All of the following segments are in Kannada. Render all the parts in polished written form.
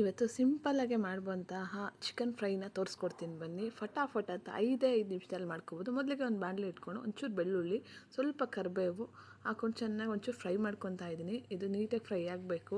ಇವತ್ತು ಸಿಂಪಲ್ಲಾಗೆ ಮಾಡುವಂತಹ ಚಿಕನ್ ಫ್ರೈನ ತೋರಿಸ್ಕೊಡ್ತೀನಿ ಬನ್ನಿ. ಫಟಾಫಟ್ ಅಂತ 5 ನಿಮಿಷದಲ್ಲಿ ಮಾಡ್ಕೋಬೋದು. ಮೊದಲಿಗೆ ಒಂದು ಬಾಣಲೆ ಇಟ್ಕೊಂಡು ಒಂಚೂರು ಬೆಳ್ಳುಳ್ಳಿ, ಸ್ವಲ್ಪ ಕರಿಬೇವು ಹಾಕ್ಕೊಂಡು ಚೆನ್ನಾಗಿ ಒಂಚೂರು ಫ್ರೈ ಮಾಡ್ಕೊತಾ ಇದ್ದೀನಿ. ಇದು ನೀಟಾಗಿ ಫ್ರೈ ಆಗಬೇಕು.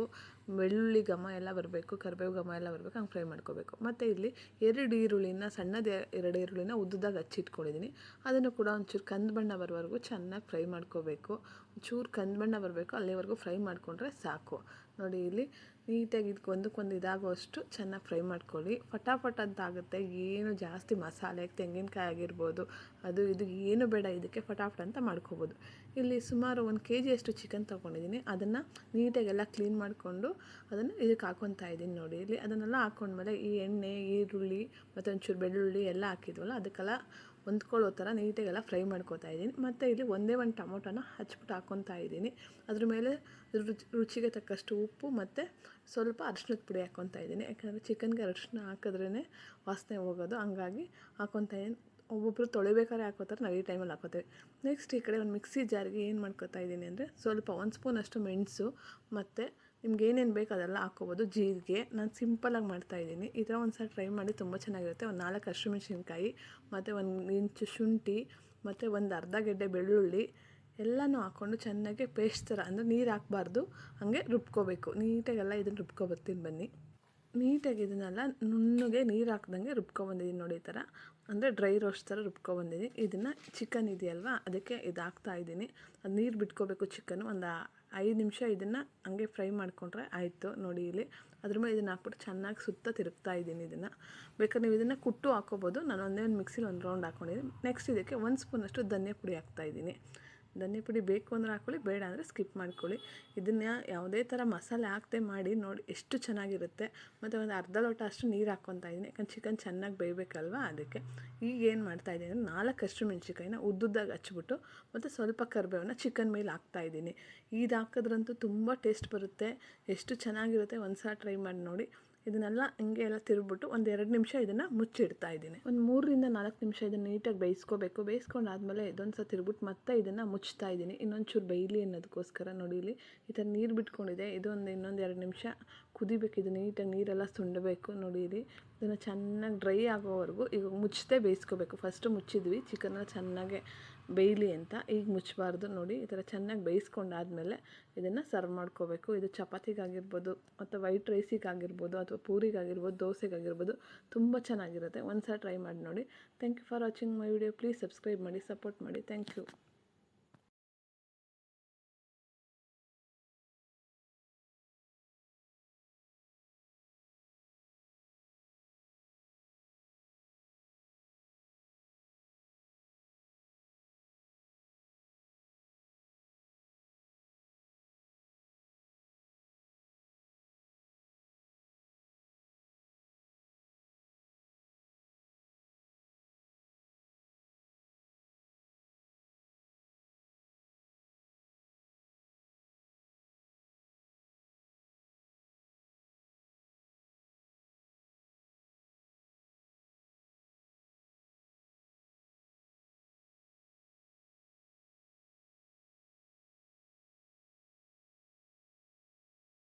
ಬೆಳ್ಳುಳ್ಳಿ ಘಮ ಎಲ್ಲ ಬರಬೇಕು, ಕರಿಬೇವು ಘಮ ಎಲ್ಲ ಬರಬೇಕು, ಹಂಗೆ ಫ್ರೈ ಮಾಡ್ಕೋಬೇಕು. ಮತ್ತು ಇಲ್ಲಿ 2 ಈರುಳ್ಳಿನ ಸಣ್ಣದು 2 ಈರುಳ್ಳಿನ ಉದ್ದುದಾಗಿ ಹಚ್ಚಿಟ್ಕೊಂಡಿದ್ದೀನಿ. ಅದನ್ನು ಕೂಡ ಒಂಚೂರು ಕಂದು ಬಣ್ಣ ಬರೋವರೆಗೂ ಚೆನ್ನಾಗಿ ಫ್ರೈ ಮಾಡ್ಕೋಬೇಕು. ಒಂಚೂರು ಕಂದು ಬಣ್ಣ ಬರಬೇಕು, ಅಲ್ಲಿವರೆಗೂ ಫ್ರೈ ಮಾಡಿಕೊಂಡ್ರೆ ಸಾಕು. ನೋಡಿ ಇಲ್ಲಿ ನೀಟಾಗಿ ಇದಕ್ಕೆ ಒಂದಕ್ಕೊಂದು ಇದಾಗುವಷ್ಟು ಚೆನ್ನಾಗಿ ಫ್ರೈ ಮಾಡ್ಕೊಳ್ಳಿ. ಫಟಾಫಟ್ ಅಂತ ಆಗುತ್ತೆ. ಏನು ಜಾಸ್ತಿ ಮಸಾಲೆ ತೆಂಗಿನಕಾಯಿ ಆಗಿರ್ಬೋದು, ಅದು ಇದು ಏನು ಬೇಡ, ಇದಕ್ಕೆ ಫಟಾಫಟ್ ಅಂತ ಮಾಡ್ಕೋಬೋದು. ಇಲ್ಲಿ ಸುಮಾರು 1 kg ಅಷ್ಟು ಚಿಕನ್ ತೊಗೊಂಡಿದ್ದೀನಿ. ಅದನ್ನು ನೀಟಾಗೆಲ್ಲ ಕ್ಲೀನ್ ಮಾಡಿಕೊಂಡು ಅದನ್ನು ಇದಕ್ಕೆ ಹಾಕ್ಕೊತಾ ಇದ್ದೀನಿ. ನೋಡಿ ಇಲ್ಲಿ ಅದನ್ನೆಲ್ಲ ಹಾಕ್ಕೊಂಡ್ಮೇಲೆ ಈ ಎಣ್ಣೆ, ಈರುಳ್ಳಿ ಮತ್ತು ಒಂಚೂರು ಬೆಳ್ಳುಳ್ಳಿ ಎಲ್ಲ ಹಾಕಿದ್ವಲ್ಲ, ಅದಕ್ಕೆಲ್ಲ ಹೊಂದ್ಕೊಳ್ಳೋ ಥರ ನೀಟಾಗೆಲ್ಲ ಫ್ರೈ ಮಾಡ್ಕೊತಾ ಇದ್ದೀನಿ. ಮತ್ತು ಇಲ್ಲಿ ಒಂದೇ ಒಂದು ಟೊಮೊಟೊನ ಹಚ್ಬಿಟ್ಟು ಹಾಕ್ಕೊತಾ ಇದ್ದೀನಿ. ಅದ್ರ ಮೇಲೆ ರುಚಿಗೆ ತಕ್ಕಷ್ಟು ಉಪ್ಪು ಮತ್ತು ಸ್ವಲ್ಪ ಅರಿಶಿಣದ ಪುಡಿ ಹಾಕ್ಕೊತಾ ಇದ್ದೀನಿ. ಯಾಕಂದರೆ ಚಿಕನ್ಗೆ ಅರಿಶಿಣ ಹಾಕಿದ್ರೇ ವಾಸನೆ ಹೋಗೋದು, ಹಂಗಾಗಿ ಹಾಕ್ಕೊತಾ ಇದ್ದೀನಿ. ಒಬ್ಬೊಬ್ಬರು ತೊಳಿಬೇಕಾದ್ರೆ ಹಾಕೋತಾರೆ, ನಾವು ಈ ಟೈಮಲ್ಲಿ ಹಾಕೋತೇವೆ. ನೆಕ್ಸ್ಟ್ ಈ ಕಡೆ ಒಂದು ಮಿಕ್ಸಿ ಜಾರ್ಗೆ ಏನು ಮಾಡ್ಕೊತಾ ಇದ್ದೀನಿ ಅಂದರೆ ಸ್ವಲ್ಪ 1 ಸ್ಪೂನಷ್ಟು ಮೆಣಸು ಮತ್ತು ನಿಮ್ಗೆ ಏನೇನು ಬೇಕು ಅದೆಲ್ಲ ಹಾಕ್ಕೋಬೋದು. ಜೀರಿಗೆ ನಾನು ಸಿಂಪಲಾಗಿ ಮಾಡ್ತಾಯಿದ್ದೀನಿ. ಈ ಥರ ಒಂದು ಸಲ ಟ್ರೈ ಮಾಡಿ, ತುಂಬ ಚೆನ್ನಾಗಿರುತ್ತೆ. ಒಂದು 4 ಹಸಿಮೆಣಸಿನ್ಕಾಯಿ ಮತ್ತು 1 ಇಂಚು ಶುಂಠಿ ಮತ್ತು ಒಂದು ಅರ್ಧ ಗೆಡ್ಡೆ ಬೆಳ್ಳುಳ್ಳಿ ಎಲ್ಲನೂ ಹಾಕ್ಕೊಂಡು ಚೆನ್ನಾಗಿ ಪೇಸ್ಟ್ ಥರ, ಅಂದರೆ ನೀರು ಹಾಕಬಾರ್ದು, ಹಾಗೆ ರುಬ್ಕೋಬೇಕು. ನೀಟಾಗೆಲ್ಲ ಇದನ್ನು ರುಬ್ಕೊಬರ್ತೀನಿ ಬನ್ನಿ. ನೀಟಾಗಿ ಇದನ್ನೆಲ್ಲ ನುಣ್ಣಗೆ ನೀರು ಹಾಕ್ದಂಗೆ ರುಬ್ಕೊಬಂದಿದ್ದೀನಿ. ನೋಡಿ ಈ ಥರ, ಅಂದರೆ ಡ್ರೈ ರೋಸ್ಟ್ ಥರ ರುಬ್ಕೊಬಂದಿದ್ದೀನಿ. ಇದನ್ನು ಚಿಕನ್ ಇದೆಯಲ್ವ, ಅದಕ್ಕೆ ಇದು ಹಾಕ್ತಾಯಿದ್ದೀನಿ. ಅದು ನೀರು ಬಿಟ್ಕೋಬೇಕು ಚಿಕನ್ನು. ಒಂದು 5 ನಿಮಿಷ ಇದನ್ನು ಹಂಗೆ ಫ್ರೈ ಮಾಡಿಕೊಂಡ್ರೆ ಆಯಿತು. ನೋಡಿ ಇಲ್ಲಿ ಅದ್ರ ಮೇಲೆ ಇದನ್ನು ಹಾಕ್ಬಿಟ್ಟು ಚೆನ್ನಾಗಿ ಸುತ್ತ ತಿರುಗ್ತಾ ಇದ್ದೀನಿ. ಇದನ್ನು ಬೇಕಾದ್ರೆ ನೀವು ಇದನ್ನು ಕುಟ್ಟು ಹಾಕ್ಕೋಬೋದು. ನಾನು ಒಂದೇ ಒಂದು ಮಿಕ್ಸಿಲಿ ಒಂದು ರೌಂಡ್ ಹಾಕ್ಕೊಂಡಿದ್ದೀನಿ. ನೆಕ್ಸ್ಟ್ ಇದಕ್ಕೆ 1 ಸ್ಪೂನಷ್ಟು ಧನಿಯಾ ಪುಡಿ ಹಾಕ್ತಾಯಿದ್ದೀನಿ. ಧನಿಯಾ ಪುಡಿ ಬೇಕು ಅಂದರೆ ಹಾಕ್ಕೊಳ್ಳಿ, ಬೇಡ ಅಂದರೆ ಸ್ಕಿಪ್ ಮಾಡ್ಕೊಳ್ಳಿ. ಇದನ್ನು ಯಾವುದೇ ಥರ ಮಸಾಲೆ ಹಾಕದೆ ಮಾಡಿ ನೋಡಿ ಎಷ್ಟು ಚೆನ್ನಾಗಿರುತ್ತೆ. ಮತ್ತು ಒಂದು ಅರ್ಧ ಲೋಟ ಅಷ್ಟು ನೀರು ಹಾಕ್ಕೊತಾ ಇದ್ದೀನಿ, ಯಾಕಂದ್ರೆ ಚಿಕನ್ ಚೆನ್ನಾಗಿ ಬೇಯಬೇಕಲ್ವ, ಅದಕ್ಕೆ. ಈಗ ಏನು ಮಾಡ್ತಾಯಿದ್ದೀನಿ ಅಂದರೆ 4 ಹಸಿಮೆಣಸಿನ್ಕಾಯಿನ ಉದ್ದುದ್ದಾಗಿ ಹಚ್ಬಿಟ್ಟು ಮತ್ತು ಸ್ವಲ್ಪ ಕರಿಬೇವನ್ನ ಚಿಕನ್ ಮೇಲೆ ಹಾಕ್ತಾಯಿದ್ದೀನಿ. ಇದು ಹಾಕಿದ್ರಂತೂ ತುಂಬ ಟೇಸ್ಟ್ ಬರುತ್ತೆ, ಎಷ್ಟು ಚೆನ್ನಾಗಿರುತ್ತೆ. ಒಂದು ಸಲ ಟ್ರೈ ಮಾಡಿ ನೋಡಿ. ಇದನ್ನೆಲ್ಲ ಹಿಂಗೆ ಎಲ್ಲ ತಿರುಗ್ಬಿಟ್ಟು ಒಂದು 2 ನಿಮಿಷ ಇದನ್ನು ಮುಚ್ಚಿಡ್ತಾ ಇದ್ದೀನಿ. ಒಂದು 3 ರಿಂದ 4 ನಿಮಿಷ ಇದನ್ನು ನೀಟಾಗಿ ಬೇಯಿಸ್ಕೋಬೇಕು. ಬೇಯಿಸ್ಕೊಂಡಾದ್ಮೇಲೆ ಇದೊಂದು ಸಲ ತಿರುಗ್ಬಿಟ್ಟು ಮತ್ತೆ ಇದನ್ನು ಮುಚ್ತಾ ಇದ್ದೀನಿ, ಇನ್ನೊಂಚೂರು ಬೇಯಲಿ ಅನ್ನೋದಕ್ಕೋಸ್ಕರ. ನೋಡಿ ಇಲ್ಲಿ ಈ ಥರ ನೀರು ಬಿಟ್ಕೊಂಡಿದೆ. ಇನ್ನೊಂದು 2 ನಿಮಿಷ ಕುದಿಬೇಕು. ಇದು ನೀಟಾಗಿ ನೀರೆಲ್ಲ ಸುಂಡಬೇಕು. ನೋಡಿ ಇಲ್ಲಿ ಇದನ್ನು ಚೆನ್ನಾಗಿ ಡ್ರೈ ಆಗೋವರೆಗೂ ಈಗ ಮುಚ್ಚದೆ ಬೇಯಿಸ್ಕೋಬೇಕು. ಫಸ್ಟು ಮುಚ್ಚಿದ್ವಿ ಚಿಕನ್ನ ಚೆನ್ನಾಗೆ ಬೇಯಲಿ ಅಂತ, ಈಗ ಮುಚ್ಚಬಾರ್ದು. ನೋಡಿ ಈ ಥರ ಚೆನ್ನಾಗಿ ಬೇಯಿಸ್ಕೊಂಡಾದ್ಮೇಲೆ ಇದನ್ನು ಸರ್ವ್ ಮಾಡ್ಕೋಬೇಕು. ಇದು ಚಪಾತಿಗಾಗಿರ್ಬೋದು ಅಥವಾ ವೈಟ್ ರೈಸಿಗಾಗಿರ್ಬೋದು ಅಥವಾ ಪೂರಿಗಾಗಿರ್ಬೋದು, ದೋಸೆಗಾಗಿರ್ಬೋದು, ತುಂಬ ಚೆನ್ನಾಗಿರುತ್ತೆ. ಒಂದು ಸಲ ಟ್ರೈ ಮಾಡಿ ನೋಡಿ. Thank you for watching my video. Please subscribe ಮಾಡಿ, ಸಪೋರ್ಟ್ ಮಾಡಿ. Thank you.